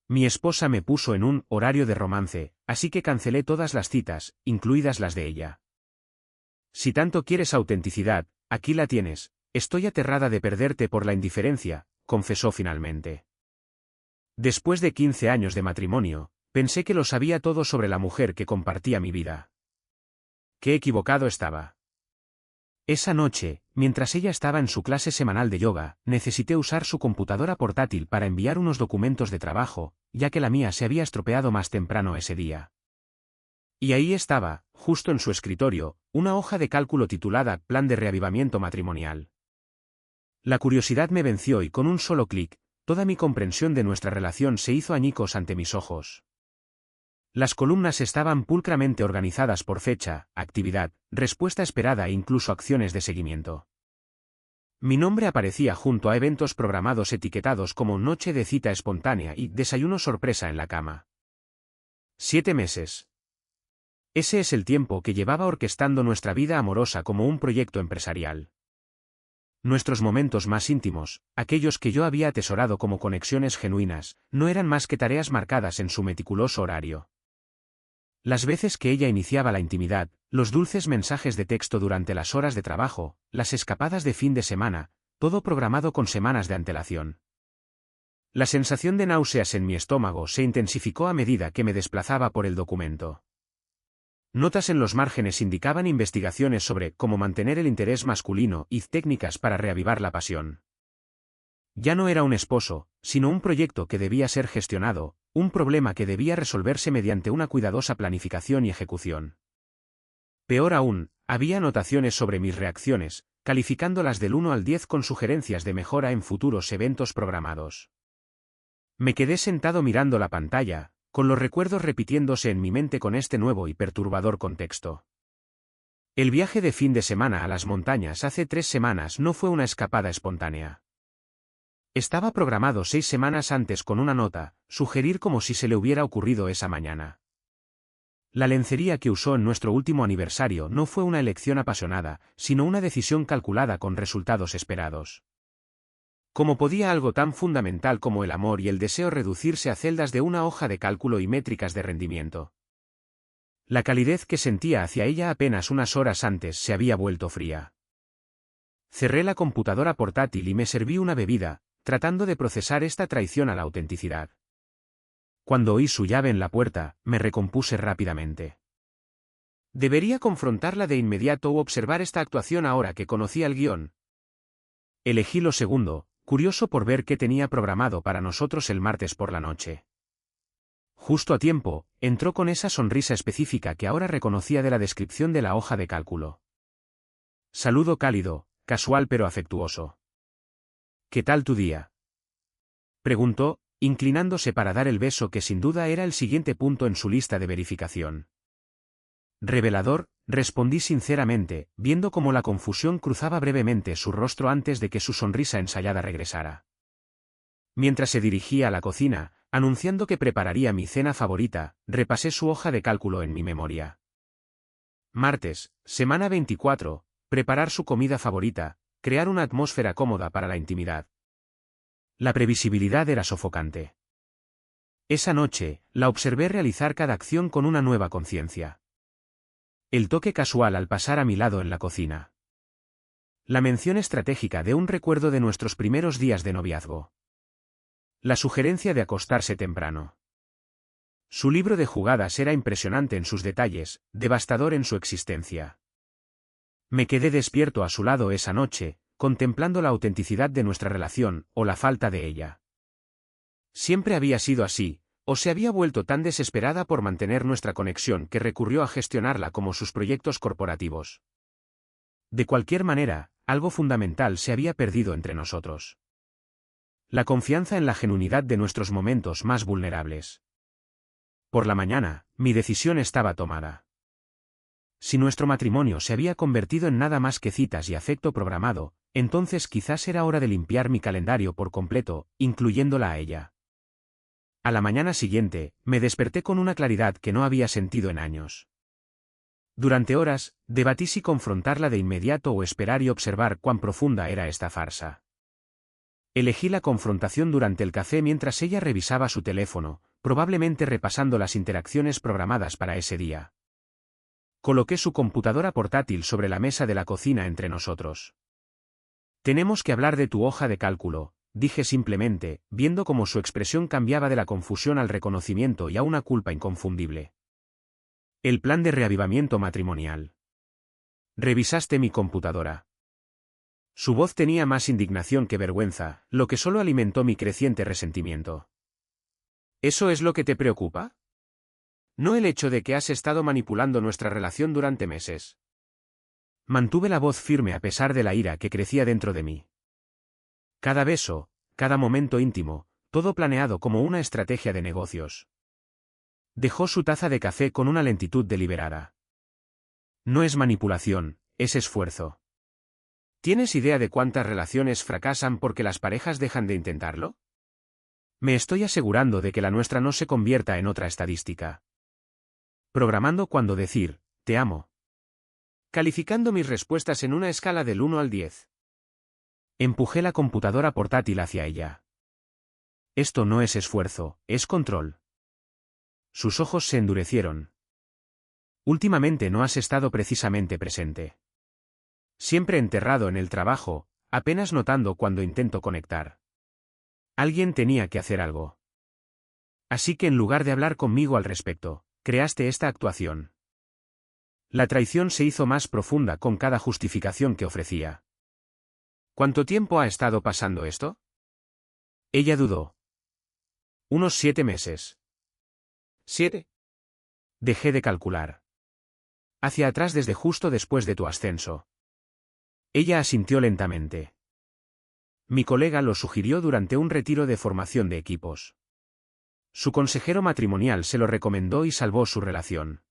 Mi esposa me puso en un horario de romance, así que cancelé todas las citas, incluidas las de ella. Si tanto quieres autenticidad, aquí la tienes. Estoy aterrada de perderte por la indiferencia, confesó finalmente. Después de 15 años de matrimonio, pensé que lo sabía todo sobre la mujer que compartía mi vida. Qué equivocado estaba. Esa noche, mientras ella estaba en su clase semanal de yoga, necesité usar su computadora portátil para enviar unos documentos de trabajo, ya que la mía se había estropeado más temprano ese día. Y ahí estaba, justo en su escritorio, una hoja de cálculo titulada Plan de reavivamiento matrimonial. La curiosidad me venció y con un solo clic, toda mi comprensión de nuestra relación se hizo añicos ante mis ojos. Las columnas estaban pulcramente organizadas por fecha, actividad, respuesta esperada e incluso acciones de seguimiento. Mi nombre aparecía junto a eventos programados etiquetados como noche de cita espontánea y desayuno sorpresa en la cama. 7 meses. Ese es el tiempo que llevaba orquestando nuestra vida amorosa como un proyecto empresarial. Nuestros momentos más íntimos, aquellos que yo había atesorado como conexiones genuinas, no eran más que tareas marcadas en su meticuloso horario. Las veces que ella iniciaba la intimidad, los dulces mensajes de texto durante las horas de trabajo, las escapadas de fin de semana, todo programado con semanas de antelación. La sensación de náuseas en mi estómago se intensificó a medida que me desplazaba por el documento. Notas en los márgenes indicaban investigaciones sobre cómo mantener el interés masculino y técnicas para reavivar la pasión. Ya no era un esposo, sino un proyecto que debía ser gestionado, un problema que debía resolverse mediante una cuidadosa planificación y ejecución. Peor aún, había anotaciones sobre mis reacciones, calificándolas del 1 al 10 con sugerencias de mejora en futuros eventos programados. Me quedé sentado mirando la pantalla, con los recuerdos repitiéndose en mi mente con este nuevo y perturbador contexto. El viaje de fin de semana a las montañas hace 3 semanas no fue una escapada espontánea. Estaba programado 6 semanas antes con una nota, sugerir como si se le hubiera ocurrido esa mañana. La lencería que usó en nuestro último aniversario no fue una elección apasionada, sino una decisión calculada con resultados esperados. ¿Cómo podía algo tan fundamental como el amor y el deseo reducirse a celdas de una hoja de cálculo y métricas de rendimiento? La calidez que sentía hacia ella apenas unas horas antes se había vuelto fría. Cerré la computadora portátil y me serví una bebida, tratando de procesar esta traición a la autenticidad. Cuando oí su llave en la puerta, me recompuse rápidamente. ¿Debería confrontarla de inmediato o observar esta actuación ahora que conocía el guión? Elegí lo segundo, curioso por ver qué tenía programado para nosotros el martes por la noche. Justo a tiempo, entró con esa sonrisa específica que ahora reconocía de la descripción de la hoja de cálculo. Saludo cálido, casual pero afectuoso. ¿Qué tal tu día?, preguntó, inclinándose para dar el beso que sin duda era el siguiente punto en su lista de verificación. Revelador, respondí sinceramente, viendo cómo la confusión cruzaba brevemente su rostro antes de que su sonrisa ensayada regresara. Mientras se dirigía a la cocina, anunciando que prepararía mi cena favorita, repasé su hoja de cálculo en mi memoria. Martes, semana 24, preparar su comida favorita, crear una atmósfera cómoda para la intimidad. La previsibilidad era sofocante. Esa noche, la observé realizar cada acción con una nueva conciencia. El toque casual al pasar a mi lado en la cocina. La mención estratégica de un recuerdo de nuestros primeros días de noviazgo. La sugerencia de acostarse temprano. Su libro de jugadas era impresionante en sus detalles, devastador en su existencia. Me quedé despierto a su lado esa noche, contemplando la autenticidad de nuestra relación, o la falta de ella. Siempre había sido así, o se había vuelto tan desesperada por mantener nuestra conexión que recurrió a gestionarla como sus proyectos corporativos. De cualquier manera, algo fundamental se había perdido entre nosotros. La confianza en la genuinidad de nuestros momentos más vulnerables. Por la mañana, mi decisión estaba tomada. Si nuestro matrimonio se había convertido en nada más que citas y afecto programado, entonces quizás era hora de limpiar mi calendario por completo, incluyéndola a ella. A la mañana siguiente, me desperté con una claridad que no había sentido en años. Durante horas, debatí si confrontarla de inmediato o esperar y observar cuán profunda era esta farsa. Elegí la confrontación durante el café mientras ella revisaba su teléfono, probablemente repasando las interacciones programadas para ese día. Coloqué su computadora portátil sobre la mesa de la cocina entre nosotros. Tenemos que hablar de tu hoja de cálculo, dije simplemente, viendo cómo su expresión cambiaba de la confusión al reconocimiento y a una culpa inconfundible. El plan de reavivamiento matrimonial. ¿Revisaste mi computadora? Su voz tenía más indignación que vergüenza, lo que solo alimentó mi creciente resentimiento. ¿Eso es lo que te preocupa? ¿No el hecho de que has estado manipulando nuestra relación durante meses? Mantuve la voz firme a pesar de la ira que crecía dentro de mí. Cada beso, cada momento íntimo, todo planeado como una estrategia de negocios. Dejó su taza de café con una lentitud deliberada. No es manipulación, es esfuerzo. ¿Tienes idea de cuántas relaciones fracasan porque las parejas dejan de intentarlo? Me estoy asegurando de que la nuestra no se convierta en otra estadística. Programando cuándo decir, te amo. Calificando mis respuestas en una escala del 1 al 10. Empujé la computadora portátil hacia ella. Esto no es esfuerzo, es control. Sus ojos se endurecieron. Últimamente no has estado precisamente presente. Siempre enterrado en el trabajo, apenas notando cuando intento conectar. Alguien tenía que hacer algo. Así que en lugar de hablar conmigo al respecto, creaste esta actuación. La traición se hizo más profunda con cada justificación que ofrecía. ¿Cuánto tiempo ha estado pasando esto? Ella dudó. Unos 7 meses. ¿7? Dejé de calcular. Hacia atrás desde justo después de tu ascenso. Ella asintió lentamente. Mi colega lo sugirió durante un retiro de formación de equipos. Su consejero matrimonial se lo recomendó y salvó su relación.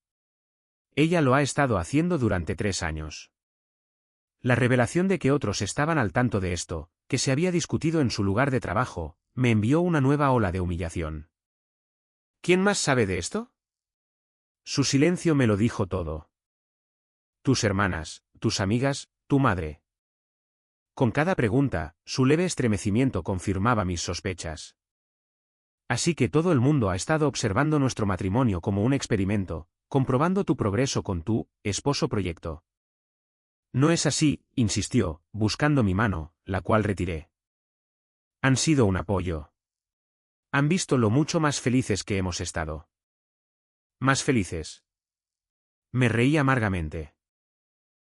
Ella lo ha estado haciendo durante 3 años. La revelación de que otros estaban al tanto de esto, que se había discutido en su lugar de trabajo, me envió una nueva ola de humillación. ¿Quién más sabe de esto? Su silencio me lo dijo todo. Tus hermanas, tus amigas, tu madre. Con cada pregunta, su leve estremecimiento confirmaba mis sospechas. Así que todo el mundo ha estado observando nuestro matrimonio como un experimento, comprobando tu progreso con tu esposo proyecto. No es así, insistió, buscando mi mano, la cual retiré. Han sido un apoyo. Han visto lo mucho más felices que hemos estado. ¿Más felices? Me reí amargamente.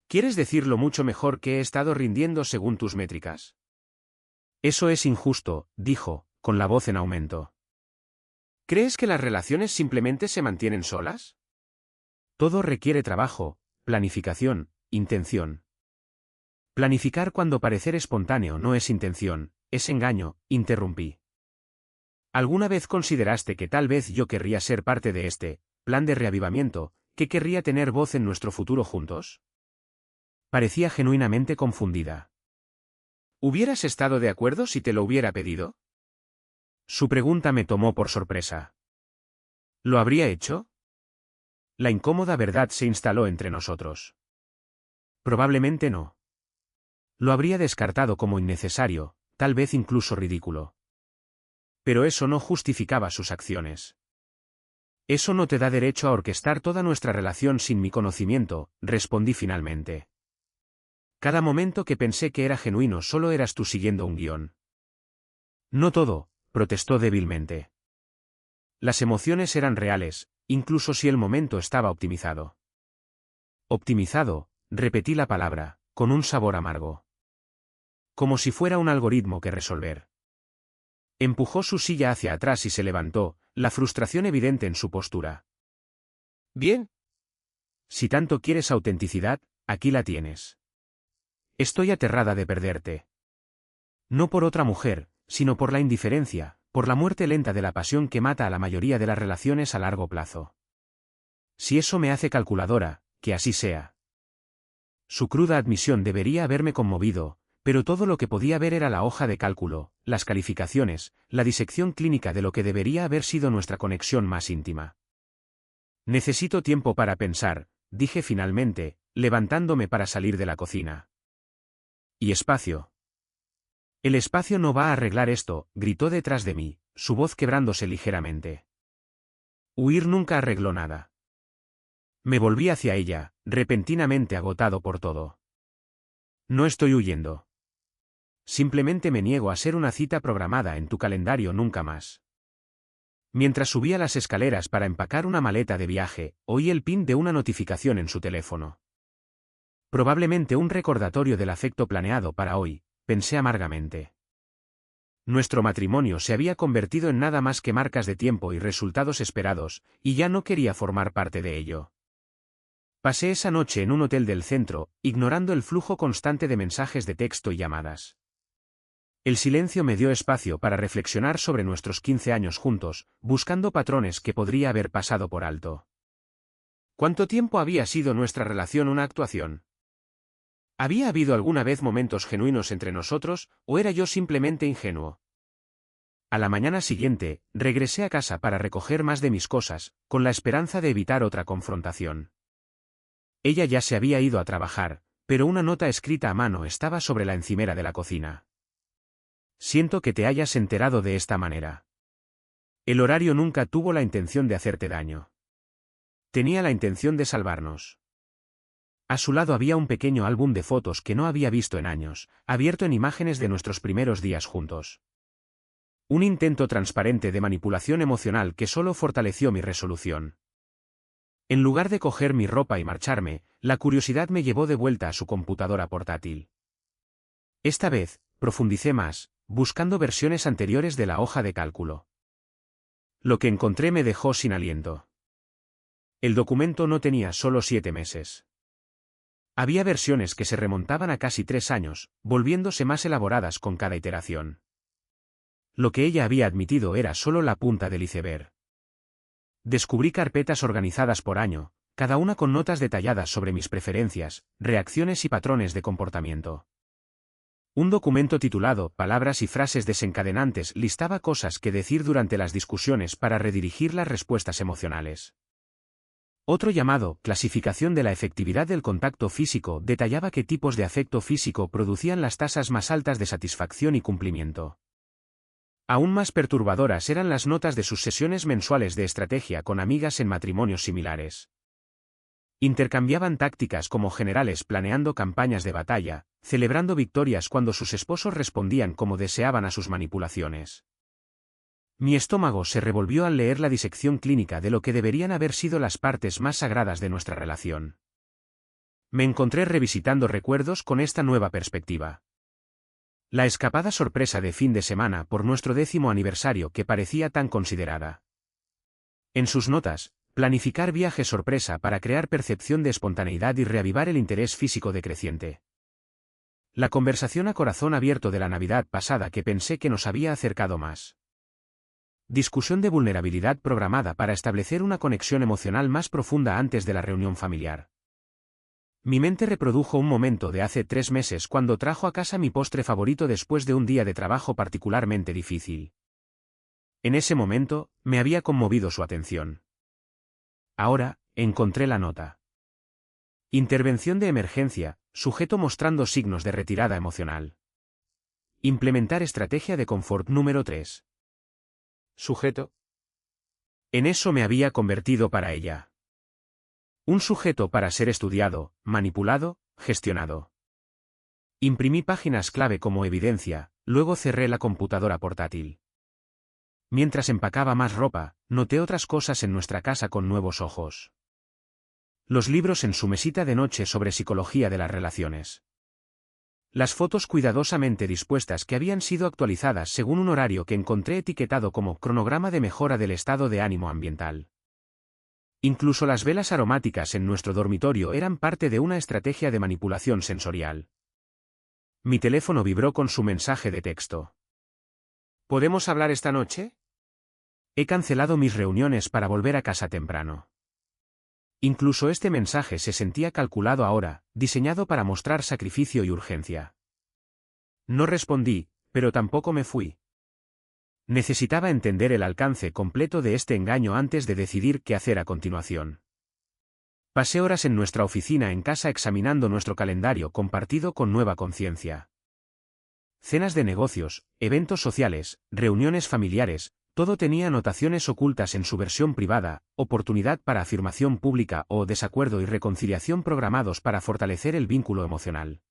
¿Quieres decir lo mucho mejor que he estado rindiendo según tus métricas? Eso es injusto, dijo, con la voz en aumento. ¿Crees que las relaciones simplemente se mantienen solas? Todo requiere trabajo, planificación, intención. Planificar cuando parecer espontáneo no es intención, es engaño, interrumpí. ¿Alguna vez consideraste que tal vez yo querría ser parte de este plan de reavivamiento, que querría tener voz en nuestro futuro juntos? Parecía genuinamente confundida. ¿Hubieras estado de acuerdo si te lo hubiera pedido? Su pregunta me tomó por sorpresa. ¿Lo habría hecho? La incómoda verdad se instaló entre nosotros. Probablemente no. Lo habría descartado como innecesario, tal vez incluso ridículo. Pero eso no justificaba sus acciones. Eso no te da derecho a orquestar toda nuestra relación sin mi conocimiento, respondí finalmente. Cada momento que pensé que era genuino solo eras tú siguiendo un guión. No todo, protestó débilmente. Las emociones eran reales, incluso si el momento estaba optimizado. Optimizado, repetí la palabra, con un sabor amargo. Como si fuera un algoritmo que resolver. Empujó su silla hacia atrás y se levantó, la frustración evidente en su postura. Bien. Si tanto quieres autenticidad, aquí la tienes. Estoy aterrada de perderte. No por otra mujer, sino por la indiferencia, por la muerte lenta de la pasión que mata a la mayoría de las relaciones a largo plazo. Si eso me hace calculadora, que así sea. Su cruda admisión debería haberme conmovido, pero todo lo que podía ver era la hoja de cálculo, las calificaciones, la disección clínica de lo que debería haber sido nuestra conexión más íntima. Necesito tiempo para pensar, dije finalmente, levantándome para salir de la cocina. Y espacio. El espacio no va a arreglar esto, gritó detrás de mí, su voz quebrándose ligeramente. Huir nunca arregló nada. Me volví hacia ella, repentinamente agotado por todo. No estoy huyendo. Simplemente me niego a ser una cita programada en tu calendario nunca más. Mientras subía las escaleras para empacar una maleta de viaje, oí el pin de una notificación en su teléfono. Probablemente un recordatorio del afecto planeado para hoy, pensé amargamente. Nuestro matrimonio se había convertido en nada más que marcas de tiempo y resultados esperados, y ya no quería formar parte de ello. Pasé esa noche en un hotel del centro, ignorando el flujo constante de mensajes de texto y llamadas. El silencio me dio espacio para reflexionar sobre nuestros 15 años juntos, buscando patrones que podría haber pasado por alto. ¿Cuánto tiempo había sido nuestra relación una actuación? ¿Había habido alguna vez momentos genuinos entre nosotros, o era yo simplemente ingenuo? A la mañana siguiente, regresé a casa para recoger más de mis cosas, con la esperanza de evitar otra confrontación. Ella ya se había ido a trabajar, pero una nota escrita a mano estaba sobre la encimera de la cocina. Siento que te hayas enterado de esta manera. El horario nunca tuvo la intención de hacerte daño. Tenía la intención de salvarnos. A su lado había un pequeño álbum de fotos que no había visto en años, abierto en imágenes de nuestros primeros días juntos. Un intento transparente de manipulación emocional que solo fortaleció mi resolución. En lugar de coger mi ropa y marcharme, la curiosidad me llevó de vuelta a su computadora portátil. Esta vez, profundicé más, buscando versiones anteriores de la hoja de cálculo. Lo que encontré me dejó sin aliento. El documento no tenía solo 7 meses. Había versiones que se remontaban a casi 3 años, volviéndose más elaboradas con cada iteración. Lo que ella había admitido era solo la punta del iceberg. Descubrí carpetas organizadas por año, cada una con notas detalladas sobre mis preferencias, reacciones y patrones de comportamiento. Un documento titulado Palabras y frases desencadenantes listaba cosas que decir durante las discusiones para redirigir las respuestas emocionales. Otro llamado Clasificación de la efectividad del contacto físico detallaba qué tipos de afecto físico producían las tasas más altas de satisfacción y cumplimiento. Aún más perturbadoras eran las notas de sus sesiones mensuales de estrategia con amigas en matrimonios similares. Intercambiaban tácticas como generales planeando campañas de batalla, celebrando victorias cuando sus esposos respondían como deseaban a sus manipulaciones. Mi estómago se revolvió al leer la disección clínica de lo que deberían haber sido las partes más sagradas de nuestra relación. Me encontré revisitando recuerdos con esta nueva perspectiva. La escapada sorpresa de fin de semana por nuestro 10º aniversario que parecía tan considerada. En sus notas, planificar viaje sorpresa para crear percepción de espontaneidad y reavivar el interés físico decreciente. La conversación a corazón abierto de la Navidad pasada que pensé que nos había acercado más. Discusión de vulnerabilidad programada para establecer una conexión emocional más profunda antes de la reunión familiar. Mi mente reprodujo un momento de hace 3 meses cuando trajo a casa mi postre favorito después de un día de trabajo particularmente difícil. En ese momento, me había conmovido su atención. Ahora, encontré la nota. Intervención de emergencia, sujeto mostrando signos de retirada emocional. Implementar estrategia de confort número 3. Sujeto. En eso me había convertido para ella. Un sujeto para ser estudiado, manipulado, gestionado. Imprimí páginas clave como evidencia, luego cerré la computadora portátil. Mientras empacaba más ropa, noté otras cosas en nuestra casa con nuevos ojos. Los libros en su mesita de noche sobre psicología de las relaciones. Las fotos cuidadosamente dispuestas que habían sido actualizadas según un horario que encontré etiquetado como cronograma de mejora del estado de ánimo ambiental. Incluso las velas aromáticas en nuestro dormitorio eran parte de una estrategia de manipulación sensorial. Mi teléfono vibró con su mensaje de texto. ¿Podemos hablar esta noche? He cancelado mis reuniones para volver a casa temprano. Incluso este mensaje se sentía calculado ahora, diseñado para mostrar sacrificio y urgencia. No respondí, pero tampoco me fui. Necesitaba entender el alcance completo de este engaño antes de decidir qué hacer a continuación. Pasé horas en nuestra oficina en casa examinando nuestro calendario compartido con nueva conciencia. cenas de negocios, eventos sociales, reuniones familiares, todo tenía anotaciones ocultas en su versión privada, oportunidad para afirmación pública o desacuerdo y reconciliación programados para fortalecer el vínculo emocional.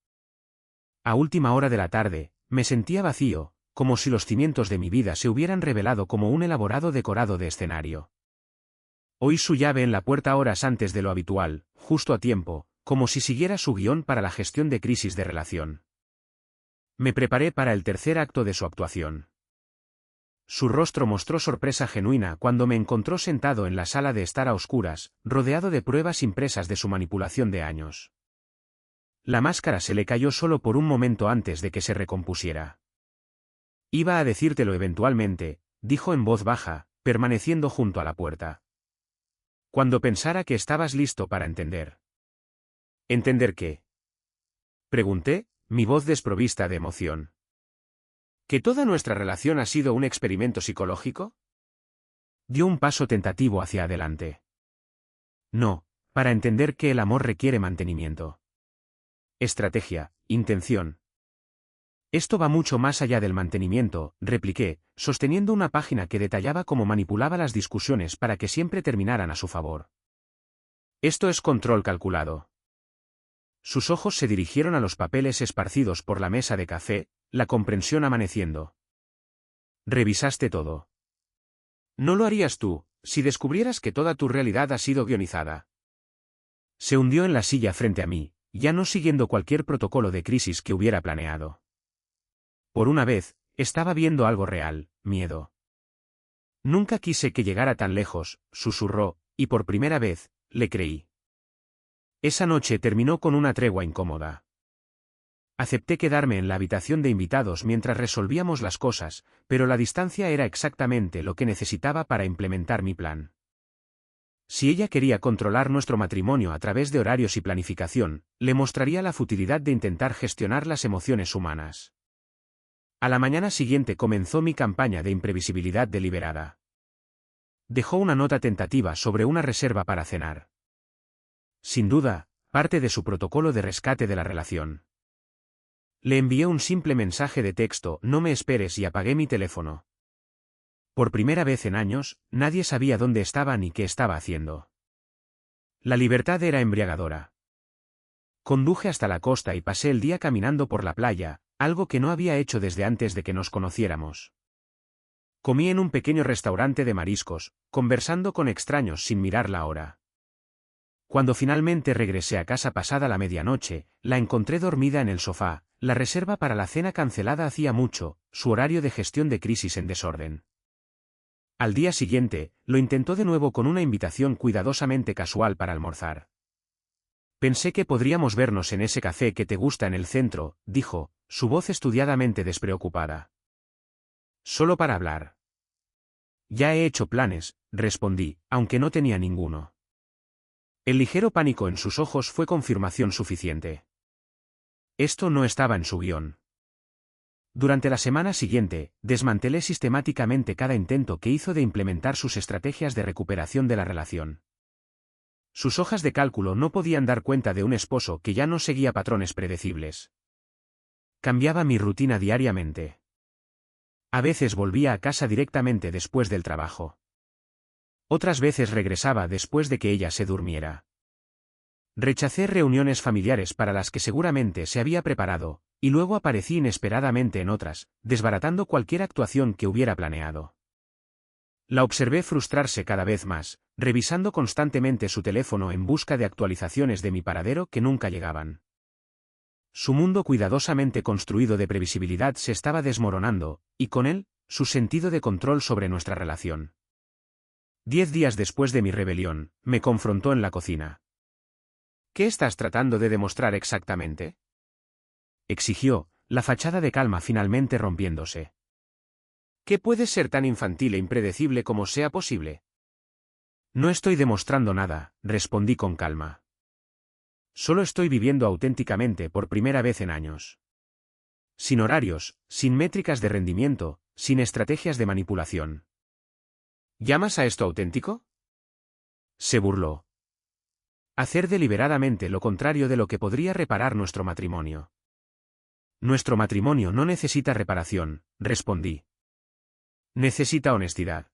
A última hora de la tarde, me sentía vacío, como si los cimientos de mi vida se hubieran revelado como un elaborado decorado de escenario. Oí su llave en la puerta horas antes de lo habitual, justo a tiempo, como si siguiera su guión para la gestión de crisis de relación. Me preparé para el tercer acto de su actuación. Su rostro mostró sorpresa genuina cuando me encontró sentado en la sala de estar a oscuras, rodeado de pruebas impresas de su manipulación de años. La máscara se le cayó solo por un momento antes de que se recompusiera. Iba a decírtelo eventualmente, dijo en voz baja, permaneciendo junto a la puerta. Cuando pensara que estabas listo para entender. ¿Entender qué? Pregunté, mi voz desprovista de emoción. ¿Que toda nuestra relación ha sido un experimento psicológico? Dio un paso tentativo hacia adelante. No, para entender que el amor requiere mantenimiento. Estrategia, intención. Esto va mucho más allá del mantenimiento, repliqué, sosteniendo una página que detallaba cómo manipulaba las discusiones para que siempre terminaran a su favor. Esto es control calculado. Sus ojos se dirigieron a los papeles esparcidos por la mesa de café, la comprensión amaneciendo. Revisaste todo. No lo harías tú, si descubrieras que toda tu realidad ha sido guionizada. Se hundió en la silla frente a mí, ya no siguiendo cualquier protocolo de crisis que hubiera planeado. Por una vez, estaba viendo algo real, miedo. Nunca quise que llegara tan lejos, susurró, y por primera vez, le creí. Esa noche terminó con una tregua incómoda. Acepté quedarme en la habitación de invitados mientras resolvíamos las cosas, pero la distancia era exactamente lo que necesitaba para implementar mi plan. Si ella quería controlar nuestro matrimonio a través de horarios y planificación, le mostraría la futilidad de intentar gestionar las emociones humanas. A la mañana siguiente comenzó mi campaña de imprevisibilidad deliberada. Dejó una nota tentativa sobre una reserva para cenar. Sin duda, parte de su protocolo de rescate de la relación. Le envié un simple mensaje de texto, no me esperes, y apagué mi teléfono. Por primera vez en años, nadie sabía dónde estaba ni qué estaba haciendo. La libertad era embriagadora. Conduje hasta la costa y pasé el día caminando por la playa, algo que no había hecho desde antes de que nos conociéramos. Comí en un pequeño restaurante de mariscos, conversando con extraños sin mirar la hora. Cuando finalmente regresé a casa pasada la medianoche, la encontré dormida en el sofá, la reserva para la cena cancelada hacía mucho, su horario de gestión de crisis en desorden. Al día siguiente, lo intentó de nuevo con una invitación cuidadosamente casual para almorzar. Pensé que podríamos vernos en ese café que te gusta en el centro, dijo, su voz estudiadamente despreocupada. Solo para hablar. Ya he hecho planes, respondí, aunque no tenía ninguno. El ligero pánico en sus ojos fue confirmación suficiente. Esto no estaba en su guión. Durante la semana siguiente, desmantelé sistemáticamente cada intento que hizo de implementar sus estrategias de recuperación de la relación. Sus hojas de cálculo no podían dar cuenta de un esposo que ya no seguía patrones predecibles. Cambiaba mi rutina diariamente. A veces volvía a casa directamente después del trabajo. Otras veces regresaba después de que ella se durmiera. Rechacé reuniones familiares para las que seguramente se había preparado, y luego aparecí inesperadamente en otras, desbaratando cualquier actuación que hubiera planeado. La observé frustrarse cada vez más, revisando constantemente su teléfono en busca de actualizaciones de mi paradero que nunca llegaban. Su mundo cuidadosamente construido de previsibilidad se estaba desmoronando, y con él, su sentido de control sobre nuestra relación. 10 días después de mi rebelión, me confrontó en la cocina. ¿Qué estás tratando de demostrar exactamente?, exigió, la fachada de calma finalmente rompiéndose. ¿Qué puede ser tan infantil e impredecible como sea posible? No estoy demostrando nada, respondí con calma. Solo estoy viviendo auténticamente por primera vez en años. Sin horarios, sin métricas de rendimiento, sin estrategias de manipulación. ¿Llamas a esto auténtico?, se burló. Hacer deliberadamente lo contrario de lo que podría reparar nuestro matrimonio. Nuestro matrimonio no necesita reparación, respondí. Necesita honestidad.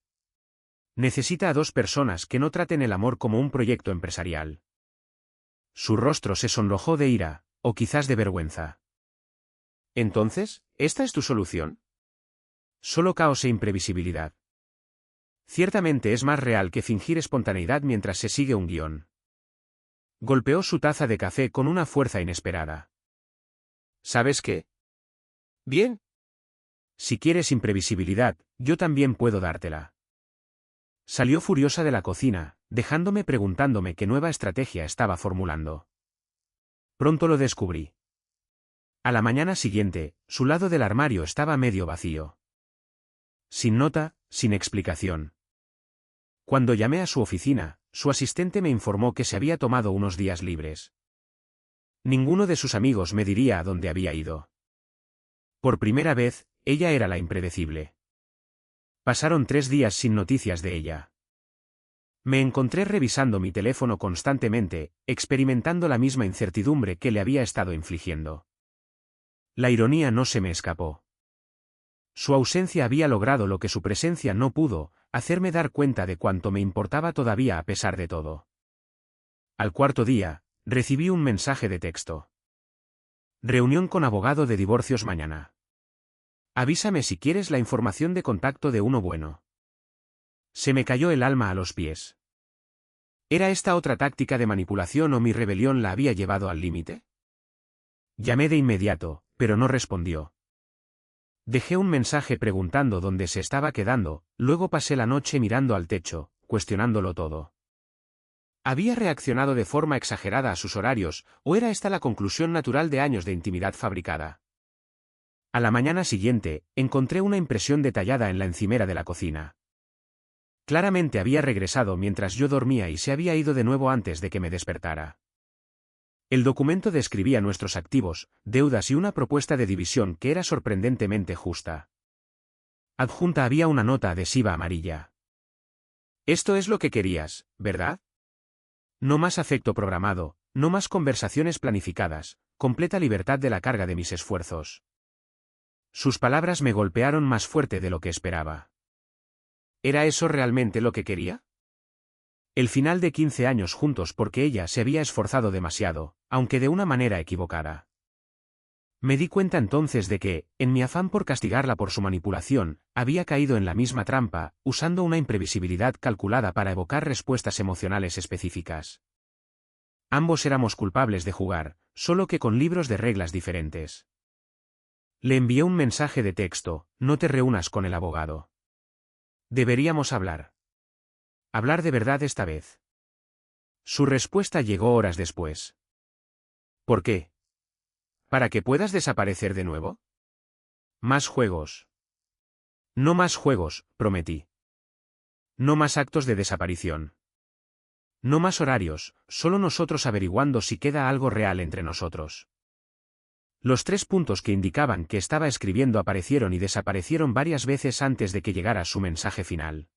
Necesita a dos personas que no traten el amor como un proyecto empresarial. Su rostro se sonrojó de ira, o quizás de vergüenza. Entonces, ¿esta es tu solución? Solo caos e imprevisibilidad. Ciertamente es más real que fingir espontaneidad mientras se sigue un guión. Golpeó su taza de café con una fuerza inesperada. ¿Sabes qué? Bien. Si quieres imprevisibilidad, yo también puedo dártela. Salió furiosa de la cocina, dejándome preguntándome qué nueva estrategia estaba formulando. Pronto lo descubrí. A la mañana siguiente, su lado del armario estaba medio vacío. Sin nota, sin explicación. Cuando llamé a su oficina, su asistente me informó que se había tomado unos días libres. Ninguno de sus amigos me diría a dónde había ido. Por primera vez, ella era la impredecible. Pasaron 3 días sin noticias de ella. Me encontré revisando mi teléfono constantemente, experimentando la misma incertidumbre que le había estado infligiendo. La ironía no se me escapó. Su ausencia había logrado lo que su presencia no pudo, hacerme dar cuenta de cuánto me importaba todavía a pesar de todo. Al cuarto día, recibí un mensaje de texto. Reunión con abogado de divorcios mañana. Avísame si quieres la información de contacto de uno bueno. Se me cayó el alma a los pies. ¿Era esta otra táctica de manipulación o mi rebelión la había llevado al límite? Llamé de inmediato, pero no respondió. Dejé un mensaje preguntando dónde se estaba quedando, luego pasé la noche mirando al techo, cuestionándolo todo. ¿Había reaccionado de forma exagerada a sus horarios, o era esta la conclusión natural de años de intimidad fabricada? A la mañana siguiente, encontré una impresión detallada en la encimera de la cocina. Claramente había regresado mientras yo dormía y se había ido de nuevo antes de que me despertara. El documento describía nuestros activos, deudas y una propuesta de división que era sorprendentemente justa. Adjunta había una nota adhesiva amarilla. Esto es lo que querías, ¿verdad? No más afecto programado, no más conversaciones planificadas, completa libertad de la carga de mis esfuerzos. Sus palabras me golpearon más fuerte de lo que esperaba. ¿Era eso realmente lo que quería? El final de 15 años juntos porque ella se había esforzado demasiado, aunque de una manera equivocada. Me di cuenta entonces de que, en mi afán por castigarla por su manipulación, había caído en la misma trampa, usando una imprevisibilidad calculada para evocar respuestas emocionales específicas. Ambos éramos culpables de jugar, solo que con libros de reglas diferentes. Le envié un mensaje de texto: no te reúnas con el abogado. Deberíamos hablar. Hablar de verdad esta vez. Su respuesta llegó horas después. ¿Por qué? ¿Para que puedas desaparecer de nuevo? Más juegos. No más juegos, prometí. No más actos de desaparición. No más horarios, solo nosotros averiguando si queda algo real entre nosotros. Los 3 puntos que indicaban que estaba escribiendo aparecieron y desaparecieron varias veces antes de que llegara su mensaje final.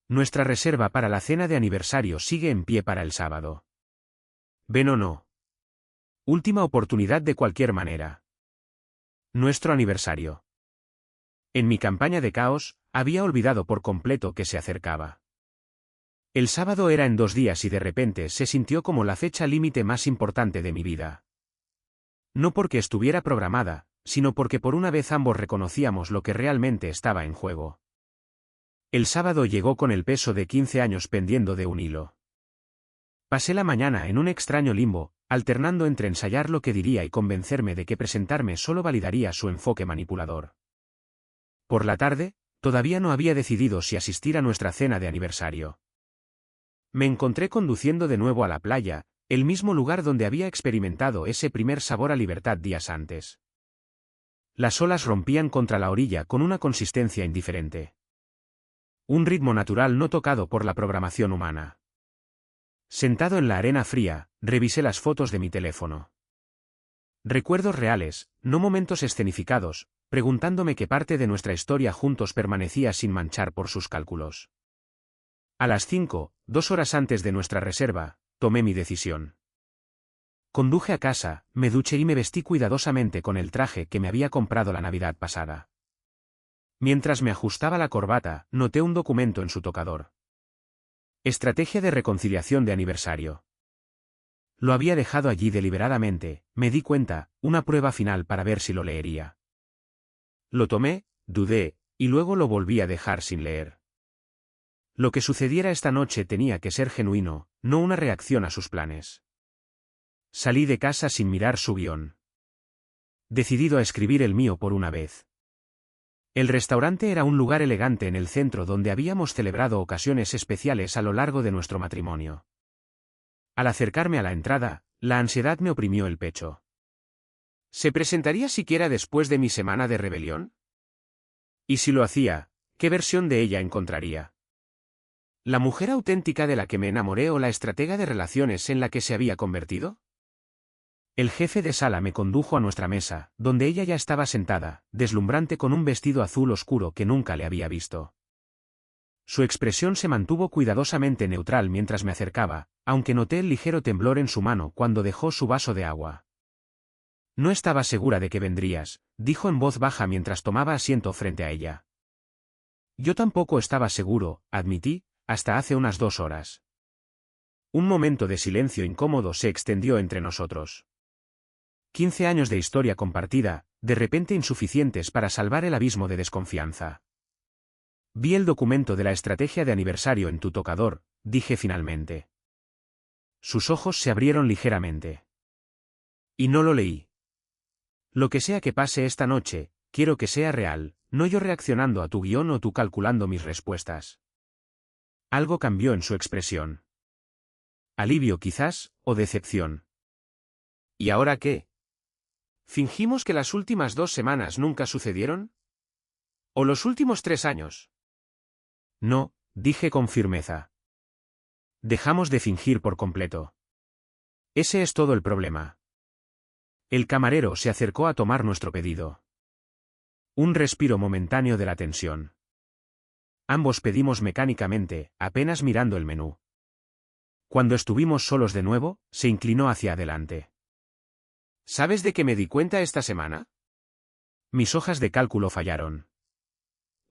Nuestra reserva para la cena de aniversario sigue en pie para el sábado. ¿Ven o no? Última oportunidad de cualquier manera. Nuestro aniversario. En mi campaña de caos, había olvidado por completo que se acercaba. El sábado era en 2 días y de repente se sintió como la fecha límite más importante de mi vida. No porque estuviera programada, sino porque por una vez ambos reconocíamos lo que realmente estaba en juego. El sábado llegó con el peso de 15 años pendiendo de un hilo. Pasé la mañana en un extraño limbo, alternando entre ensayar lo que diría y convencerme de que presentarme solo validaría su enfoque manipulador. Por la tarde, todavía no había decidido si asistir a nuestra cena de aniversario. Me encontré conduciendo de nuevo a la playa, el mismo lugar donde había experimentado ese primer sabor a libertad días antes. Las olas rompían contra la orilla con una consistencia indiferente. Un ritmo natural no tocado por la programación humana. Sentado en la arena fría, revisé las fotos de mi teléfono. Recuerdos reales, no momentos escenificados, preguntándome qué parte de nuestra historia juntos permanecía sin manchar por sus cálculos. A las 5, 2 horas antes de nuestra reserva, tomé mi decisión. Conduje a casa, me duché y me vestí cuidadosamente con el traje que me había comprado la Navidad pasada. Mientras me ajustaba la corbata, noté un documento en su tocador. Estrategia de reconciliación de aniversario. Lo había dejado allí deliberadamente, me di cuenta, una prueba final para ver si lo leería. Lo tomé, dudé, y luego lo volví a dejar sin leer. Lo que sucediera esta noche tenía que ser genuino, no una reacción a sus planes. Salí de casa sin mirar su guión. Decidido a escribir el mío por una vez. El restaurante era un lugar elegante en el centro donde habíamos celebrado ocasiones especiales a lo largo de nuestro matrimonio. Al acercarme a la entrada, la ansiedad me oprimió el pecho. ¿Se presentaría siquiera después de mi semana de rebelión? Y si lo hacía, ¿qué versión de ella encontraría? ¿La mujer auténtica de la que me enamoré o la estratega de relaciones en la que se había convertido? El jefe de sala me condujo a nuestra mesa, donde ella ya estaba sentada, deslumbrante con un vestido azul oscuro que nunca le había visto. Su expresión se mantuvo cuidadosamente neutral mientras me acercaba, aunque noté el ligero temblor en su mano cuando dejó su vaso de agua. No estaba segura de que vendrías, dijo en voz baja mientras tomaba asiento frente a ella. Yo tampoco estaba seguro, admití, hasta hace unas 2 horas. Un momento de silencio incómodo se extendió entre nosotros. 15 años de historia compartida, de repente insuficientes para salvar el abismo de desconfianza. Vi el documento de la estrategia de aniversario en tu tocador, dije finalmente. Sus ojos se abrieron ligeramente. Y no lo leí. Lo que sea que pase esta noche, quiero que sea real, no yo reaccionando a tu guión o tú calculando mis respuestas. Algo cambió en su expresión. Alivio quizás, o decepción. ¿Y ahora qué? ¿Fingimos que las últimas 2 semanas nunca sucedieron? ¿O los últimos 3 años? No, dije con firmeza. Dejamos de fingir por completo. Ese es todo el problema. El camarero se acercó a tomar nuestro pedido. Un respiro momentáneo de la tensión. Ambos pedimos mecánicamente, apenas mirando el menú. Cuando estuvimos solos de nuevo, se inclinó hacia adelante. ¿Sabes de qué me di cuenta esta semana? Mis hojas de cálculo fallaron.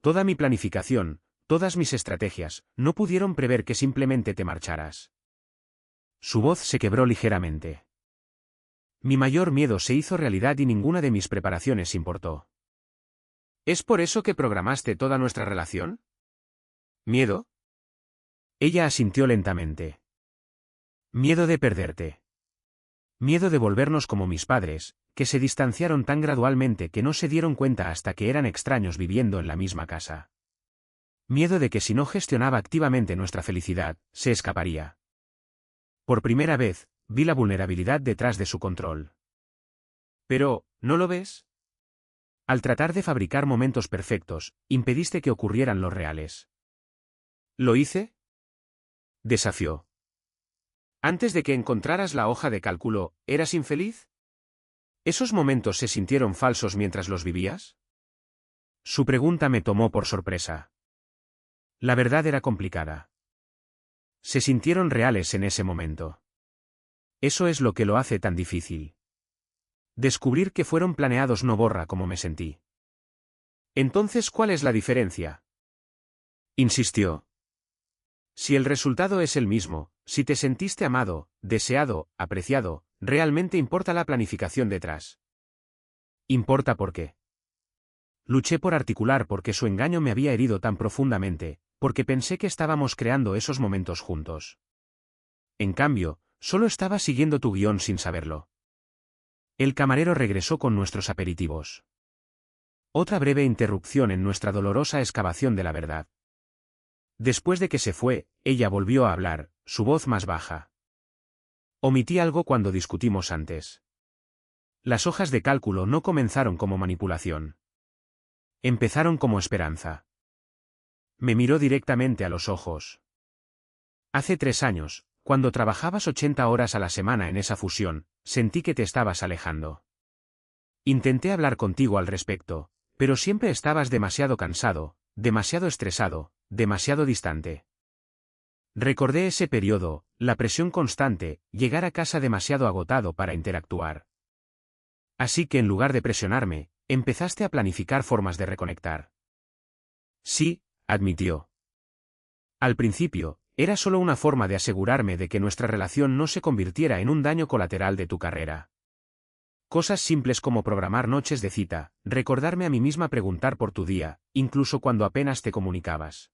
Toda mi planificación, todas mis estrategias, no pudieron prever que simplemente te marcharas. Su voz se quebró ligeramente. Mi mayor miedo se hizo realidad y ninguna de mis preparaciones importó. ¿Es por eso que programaste toda nuestra relación? ¿Miedo? Ella asintió lentamente. Miedo de perderte. Miedo de volvernos como mis padres, que se distanciaron tan gradualmente que no se dieron cuenta hasta que eran extraños viviendo en la misma casa. Miedo de que si no gestionaba activamente nuestra felicidad, se escaparía. Por primera vez, vi la vulnerabilidad detrás de su control. Pero, ¿no lo ves? Al tratar de fabricar momentos perfectos, impediste que ocurrieran los reales. ¿Lo hice? Desafió. Antes de que encontraras la hoja de cálculo, ¿eras infeliz? ¿Esos momentos se sintieron falsos mientras los vivías? Su pregunta me tomó por sorpresa. La verdad era complicada. Se sintieron reales en ese momento. Eso es lo que lo hace tan difícil. Descubrir que fueron planeados no borra cómo me sentí. Entonces, ¿cuál es la diferencia? Insistió. Si el resultado es el mismo, si te sentiste amado, deseado, apreciado, realmente importa la planificación detrás. ¿Importa por qué? Luché por articular porque su engaño me había herido tan profundamente, porque pensé que estábamos creando esos momentos juntos. En cambio, solo estaba siguiendo tu guión sin saberlo. El camarero regresó con nuestros aperitivos. Otra breve interrupción en nuestra dolorosa excavación de la verdad. Después de que se fue, ella volvió a hablar, su voz más baja. Omití algo cuando discutimos antes. Las hojas de cálculo no comenzaron como manipulación. Empezaron como esperanza. Me miró directamente a los ojos. Hace 3 años, cuando trabajabas 80 horas a la semana en esa fusión, sentí que te estabas alejando. Intenté hablar contigo al respecto, pero siempre estabas demasiado cansado, demasiado estresado, demasiado distante. Recordé ese periodo, la presión constante, llegar a casa demasiado agotado para interactuar. Así que en lugar de presionarme, empezaste a planificar formas de reconectar. Sí, admitió. Al principio, era solo una forma de asegurarme de que nuestra relación no se convirtiera en un daño colateral de tu carrera. Cosas simples como programar noches de cita, recordarme a mí misma preguntar por tu día, incluso cuando apenas te comunicabas.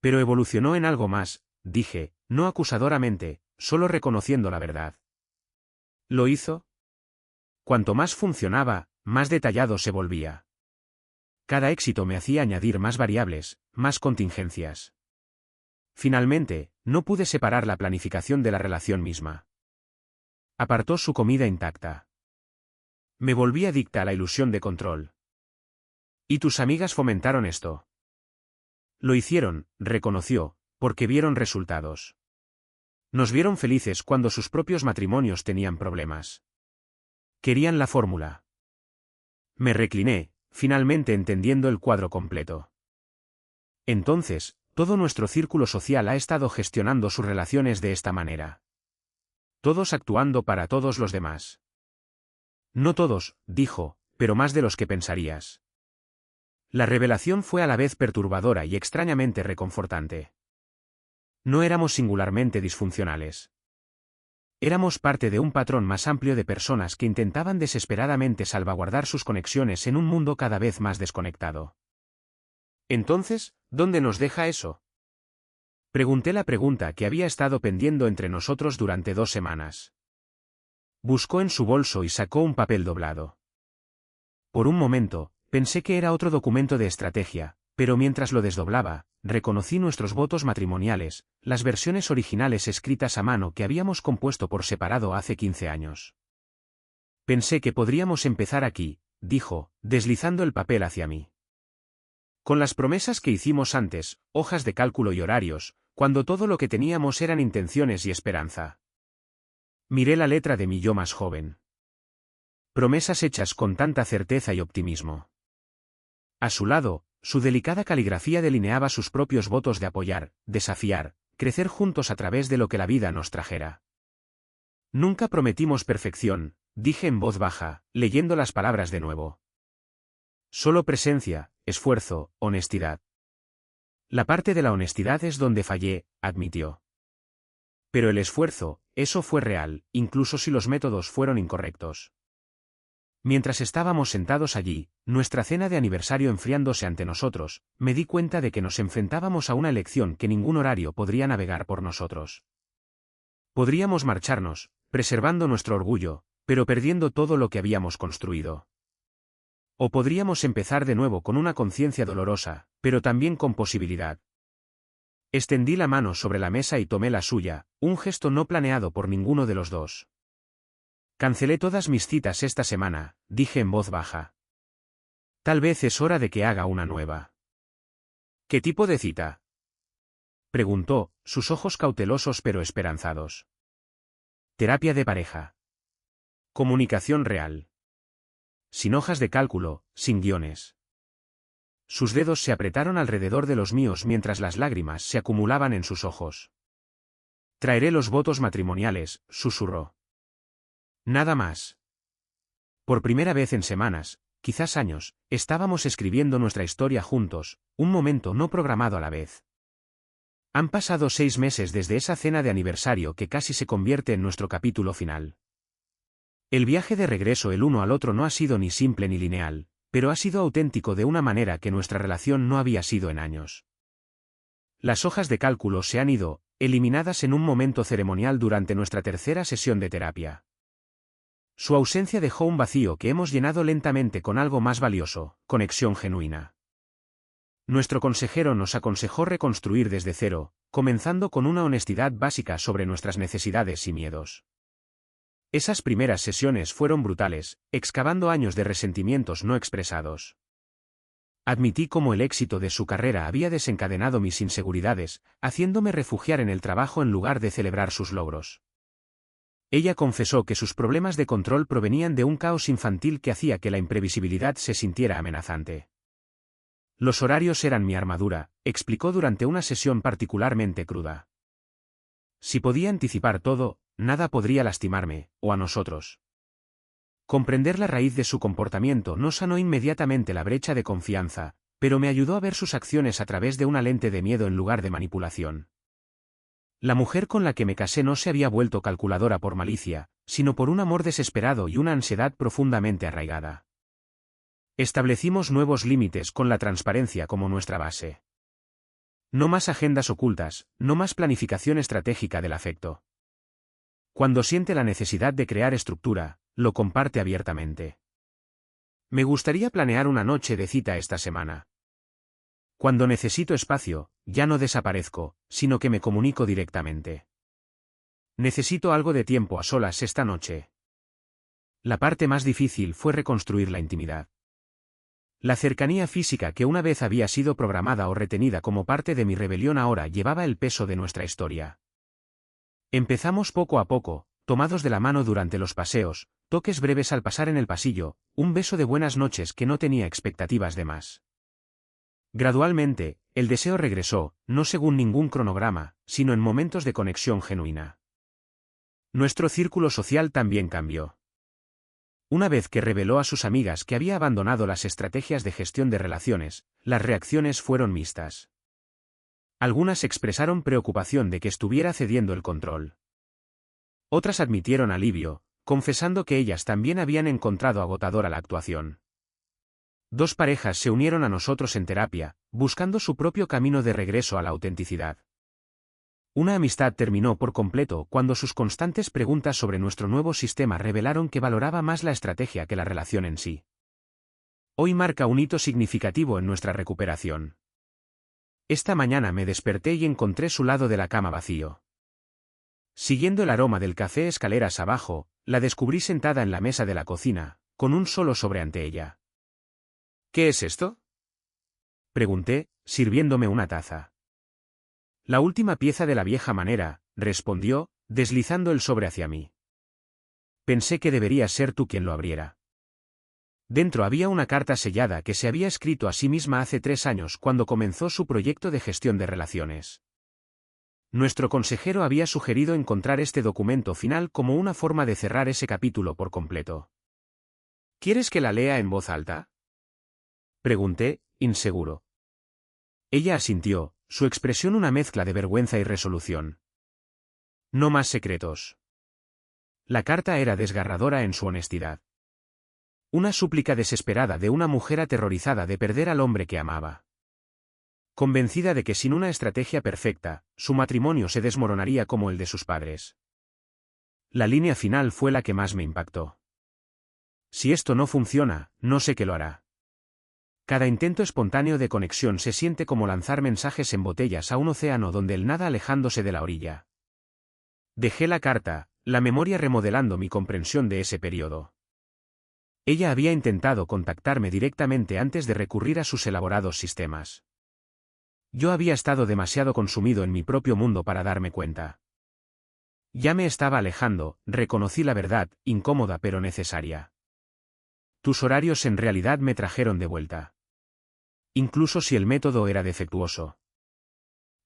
Pero evolucionó en algo más, dije, no acusadoramente, solo reconociendo la verdad. ¿Lo hizo? Cuanto más funcionaba, más detallado se volvía. Cada éxito me hacía añadir más variables, más contingencias. Finalmente, no pude separar la planificación de la relación misma. Apartó su comida intacta. Me volví adicta a la ilusión de control. ¿Y tus amigas fomentaron esto? Lo hicieron, reconoció, porque vieron resultados. Nos vieron felices cuando sus propios matrimonios tenían problemas. Querían la fórmula. Me recliné, finalmente entendiendo el cuadro completo. Entonces, todo nuestro círculo social ha estado gestionando sus relaciones de esta manera. Todos actuando para todos los demás. No todos, dijo, pero más de los que pensarías. La revelación fue a la vez perturbadora y extrañamente reconfortante. No éramos singularmente disfuncionales. Éramos parte de un patrón más amplio de personas que intentaban desesperadamente salvaguardar sus conexiones en un mundo cada vez más desconectado. Entonces, ¿dónde nos deja eso? Pregunté la pregunta que había estado pendiendo entre nosotros durante 2 semanas. Buscó en su bolso y sacó un papel doblado. Por un momento, pensé que era otro documento de estrategia, pero mientras lo desdoblaba, reconocí nuestros votos matrimoniales, las versiones originales escritas a mano que habíamos compuesto por separado hace 15 años. Pensé que podríamos empezar aquí, dijo, deslizando el papel hacia mí. Con las promesas que hicimos antes, hojas de cálculo y horarios, cuando todo lo que teníamos eran intenciones y esperanza. Miré la letra de mi yo más joven. Promesas hechas con tanta certeza y optimismo. A su lado, su delicada caligrafía delineaba sus propios votos de apoyar, desafiar, crecer juntos a través de lo que la vida nos trajera. Nunca prometimos perfección, dije en voz baja, leyendo las palabras de nuevo. Solo presencia, esfuerzo, honestidad. La parte de la honestidad es donde fallé, admitió. Pero el esfuerzo, eso fue real, incluso si los métodos fueron incorrectos. Mientras estábamos sentados allí, nuestra cena de aniversario enfriándose ante nosotros, me di cuenta de que nos enfrentábamos a una elección que ningún horario podría navegar por nosotros. Podríamos marcharnos, preservando nuestro orgullo, pero perdiendo todo lo que habíamos construido. O podríamos empezar de nuevo con una conciencia dolorosa, pero también con posibilidad. Extendí la mano sobre la mesa y tomé la suya, un gesto no planeado por ninguno de los dos. Cancelé todas mis citas esta semana, dije en voz baja. Tal vez es hora de que haga una nueva. ¿Qué tipo de cita? Preguntó, sus ojos cautelosos pero esperanzados. Terapia de pareja. Comunicación real. Sin hojas de cálculo, sin guiones. Sus dedos se apretaron alrededor de los míos mientras las lágrimas se acumulaban en sus ojos. Traeré los votos matrimoniales, susurró. Nada más. Por primera vez en semanas, quizás años, estábamos escribiendo nuestra historia juntos, un momento no programado a la vez. Han pasado 6 meses desde esa cena de aniversario que casi se convierte en nuestro capítulo final. El viaje de regreso el uno al otro no ha sido ni simple ni lineal, pero ha sido auténtico de una manera que nuestra relación no había sido en años. Las hojas de cálculo se han ido, eliminadas en un momento ceremonial durante nuestra tercera sesión de terapia. Su ausencia dejó un vacío que hemos llenado lentamente con algo más valioso, conexión genuina. Nuestro consejero nos aconsejó reconstruir desde cero, comenzando con una honestidad básica sobre nuestras necesidades y miedos. Esas primeras sesiones fueron brutales, excavando años de resentimientos no expresados. Admití cómo el éxito de su carrera había desencadenado mis inseguridades, haciéndome refugiar en el trabajo en lugar de celebrar sus logros. Ella confesó que sus problemas de control provenían de un caos infantil que hacía que la imprevisibilidad se sintiera amenazante. Los horarios eran mi armadura, explicó durante una sesión particularmente cruda. Si podía anticipar todo, nada podría lastimarme, o a nosotros. Comprender la raíz de su comportamiento no sanó inmediatamente la brecha de confianza, pero me ayudó a ver sus acciones a través de una lente de miedo en lugar de manipulación. La mujer con la que me casé no se había vuelto calculadora por malicia, sino por un amor desesperado y una ansiedad profundamente arraigada. Establecimos nuevos límites con la transparencia como nuestra base. No más agendas ocultas, no más planificación estratégica del afecto. Cuando siente la necesidad de crear estructura, lo comparte abiertamente. Me gustaría planear una noche de cita esta semana. Cuando necesito espacio, ya no desaparezco, sino que me comunico directamente. Necesito algo de tiempo a solas esta noche. La parte más difícil fue reconstruir la intimidad. La cercanía física que una vez había sido programada o retenida como parte de mi rebelión ahora llevaba el peso de nuestra historia. Empezamos poco a poco, tomados de la mano durante los paseos, toques breves al pasar en el pasillo, un beso de buenas noches que no tenía expectativas de más. Gradualmente, el deseo regresó, no según ningún cronograma, sino en momentos de conexión genuina. Nuestro círculo social también cambió. Una vez que reveló a sus amigas que había abandonado las estrategias de gestión de relaciones, las reacciones fueron mixtas. Algunas expresaron preocupación de que estuviera cediendo el control. Otras admitieron alivio, confesando que ellas también habían encontrado agotadora la actuación. Dos parejas se unieron a nosotros en terapia, buscando su propio camino de regreso a la autenticidad. Una amistad terminó por completo cuando sus constantes preguntas sobre nuestro nuevo sistema revelaron que valoraba más la estrategia que la relación en sí. Hoy marca un hito significativo en nuestra recuperación. Esta mañana me desperté y encontré su lado de la cama vacío. Siguiendo el aroma del café escaleras abajo, la descubrí sentada en la mesa de la cocina, con un solo sobre ante ella. ¿Qué es esto?, pregunté, sirviéndome una taza. La última pieza de la vieja manera, respondió, deslizando el sobre hacia mí. Pensé que deberías ser tú quien lo abriera. Dentro había una carta sellada que se había escrito a sí misma hace 3 años cuando comenzó su proyecto de gestión de relaciones. Nuestro consejero había sugerido encontrar este documento final como una forma de cerrar ese capítulo por completo. ¿Quieres que la lea en voz alta?, pregunté, inseguro. Ella asintió, su expresión una mezcla de vergüenza y resolución. No más secretos. La carta era desgarradora en su honestidad. Una súplica desesperada de una mujer aterrorizada de perder al hombre que amaba. Convencida de que sin una estrategia perfecta, su matrimonio se desmoronaría como el de sus padres. La línea final fue la que más me impactó. Si esto no funciona, no sé qué lo hará. Cada intento espontáneo de conexión se siente como lanzar mensajes en botellas a un océano donde el nada alejándose de la orilla. Dejé la carta, la memoria remodelando mi comprensión de ese periodo. Ella había intentado contactarme directamente antes de recurrir a sus elaborados sistemas. Yo había estado demasiado consumido en mi propio mundo para darme cuenta. Ya me estaba alejando, reconocí la verdad, incómoda pero necesaria. Tus horarios en realidad me trajeron de vuelta. Incluso si el método era defectuoso.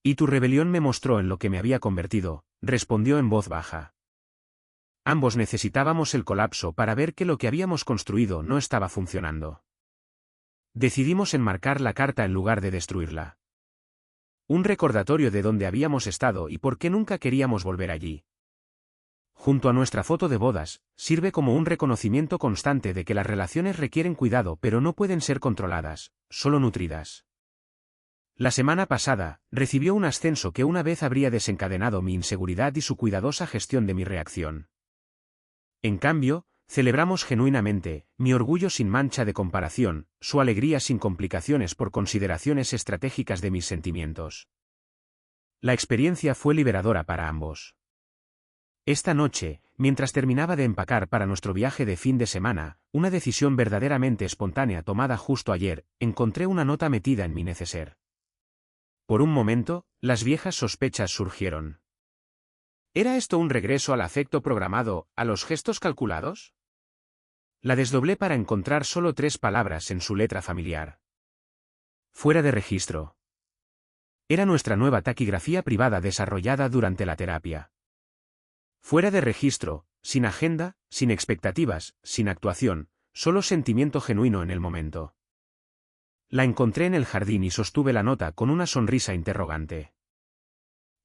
Y tu rebelión me mostró en lo que me había convertido, respondió en voz baja. Ambos necesitábamos el colapso para ver que lo que habíamos construido no estaba funcionando. Decidimos enmarcar la carta en lugar de destruirla. Un recordatorio de dónde habíamos estado y por qué nunca queríamos volver allí. Junto a nuestra foto de bodas, sirve como un reconocimiento constante de que las relaciones requieren cuidado pero no pueden ser controladas, solo nutridas. La semana pasada, recibió un ascenso que una vez habría desencadenado mi inseguridad y su cuidadosa gestión de mi reacción. En cambio, celebramos genuinamente, mi orgullo sin mancha de comparación, su alegría sin complicaciones por consideraciones estratégicas de mis sentimientos. La experiencia fue liberadora para ambos. Esta noche, mientras terminaba de empacar para nuestro viaje de fin de semana, una decisión verdaderamente espontánea tomada justo ayer, encontré una nota metida en mi neceser. Por un momento, las viejas sospechas surgieron. ¿Era esto un regreso al afecto programado, a los gestos calculados? La desdoblé para encontrar solo 3 palabras en su letra familiar. Fuera de registro. Era nuestra nueva taquigrafía privada desarrollada durante la terapia. Fuera de registro, sin agenda, sin expectativas, sin actuación, solo sentimiento genuino en el momento. La encontré en el jardín y sostuve la nota con una sonrisa interrogante.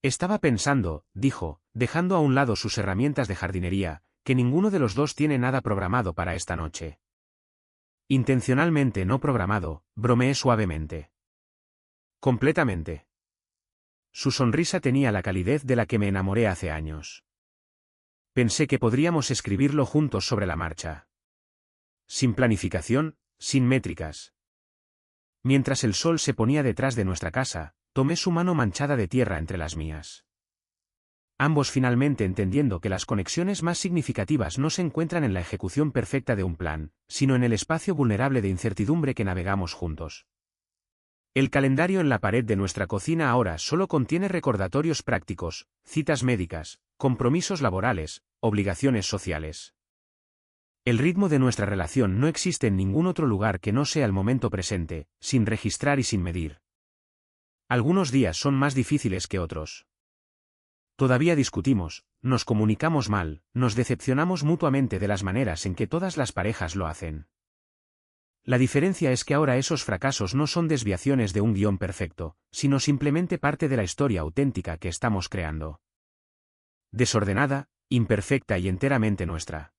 Estaba pensando, dijo, dejando a un lado sus herramientas de jardinería, que ninguno de los dos tiene nada programado para esta noche. Intencionalmente no programado, bromeé suavemente. Completamente. Su sonrisa tenía la calidez de la que me enamoré hace años. Pensé que podríamos escribirlo juntos sobre la marcha. Sin planificación, sin métricas. Mientras el sol se ponía detrás de nuestra casa, tomé su mano manchada de tierra entre las mías. Ambos finalmente entendiendo que las conexiones más significativas no se encuentran en la ejecución perfecta de un plan, sino en el espacio vulnerable de incertidumbre que navegamos juntos. El calendario en la pared de nuestra cocina ahora solo contiene recordatorios prácticos, citas médicas, compromisos laborales, obligaciones sociales. El ritmo de nuestra relación no existe en ningún otro lugar que no sea el momento presente, sin registrar y sin medir. Algunos días son más difíciles que otros. Todavía discutimos, nos comunicamos mal, nos decepcionamos mutuamente de las maneras en que todas las parejas lo hacen. La diferencia es que ahora esos fracasos no son desviaciones de un guión perfecto, sino simplemente parte de la historia auténtica que estamos creando. Desordenada, imperfecta y enteramente nuestra.